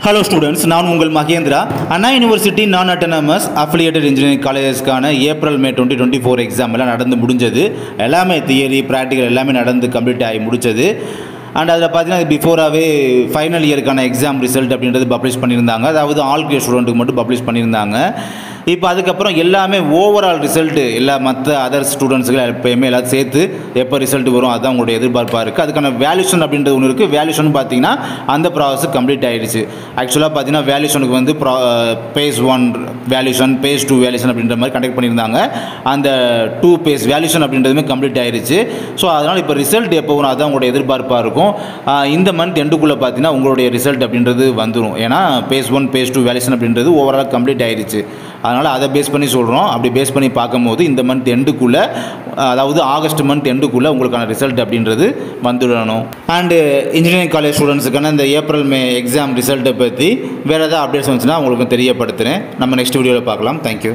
Hello students, நான் உங்கள் Mahendra. Anna university நான் அட்டானமஸ் அஃபிலியேட்டட் இன்ஜினியரிங் காலேஜஸ்க்கான ஏப்ரல் மே 2024 எக்ஸாம் எல்லாம் நடந்து முடிஞ்சது. எல்லாமே தியரி ப்ராக்டிக்கல் எல்லாமே நடந்து கம்ப்ளீட் ஆகி முடிச்சது. அண்ட் அதில் பார்த்தீங்கன்னா பிஃபோராகவே ஃபைனல் இயருக்கான எக்ஸாம் ரிசல்ட் அப்படின்றது பப்ளிஷ் பண்ணியிருந்தாங்க. அதாவது ஆல் கிளியர் ஸ்டூடெண்ட்டுக்கு மட்டும் பப்ளிஷ் பண்ணியிருந்தாங்க. இப்போ அதுக்கப்புறம் எல்லாமே ஓவரால் ரிசல்ட்டு எல்லா மற்ற அதர் ஸ்டூடெண்ட்ஸுகள் எப்போயுமே எல்லாத்தையும் சேர்த்து எப்போ ரிசல்ட் வரும் அதுதான் உங்களுடைய எதிர்பார்ப்பாக இருக்குது. அதுக்கான வேல்யூஷன் அப்படின்றது ஒன்று இருக்குது. வேல்யூஷன் பார்த்தீங்கன்னா அந்த ப்ராசஸ் கம்ப்ளீட் ஆகிடுச்சு. ஆக்சுவலாக பார்த்தீங்கன்னா வேல்யூஷனுக்கு வந்து பேஸ் 1 வேல்யூஷன், பேஸ் 2 வேல்யூஷன் அப்படின்ற மாதிரி கண்டக்ட் பண்ணியிருந்தாங்க. அந்த 2 பேஸ் வேல்யூஷன் அப்படின்றதுமே கம்ப்ளீட் ஆகிடுச்சு. ஸோ அதனால் இப்போ ரிசல்ட் எப்போ வரும் அதுதான் உங்களுடைய எதிர்பார்ப்பாக இருக்கும். இந்த மந்த் எண்டுக்குள்ளே பார்த்தீங்கன்னா உங்களுடைய ரிசல்ட் அப்படின்றது வந்துடும். ஏன்னா பேஸ் 1 பேஸ் 2 வேல்யூஷன் அப்படின்றது ஓவரால் கம்ப்ளீட் ஆகிடுச்சு. அதனால் அதை பேஸ் பண்ணி சொல்கிறோம். அப்படி பேஸ் பண்ணி பார்க்கும்போது இந்த மந்த் எண்டுக்குள்ளே, அதாவது ஆகஸ்ட் மந்த் எண்டுக்குள்ளே உங்களுக்கான ரிசல்ட் அப்படின்றது வந்துடணும். அண்டு இன்ஜினியரிங் காலேஜ் ஸ்டூடெண்ட்ஸுக்கான இந்த ஏப்ரல் மே எக்ஸாம் ரிசல்ட்டை பற்றி வேறு ஏதாவது அப்டேட்ஸ் வந்துச்சுன்னா உங்களுக்கு தெரியப்படுத்துகிறேன். நம்ம நெக்ஸ்ட் வீடியோவில் பார்க்கலாம். தேங்க்யூ.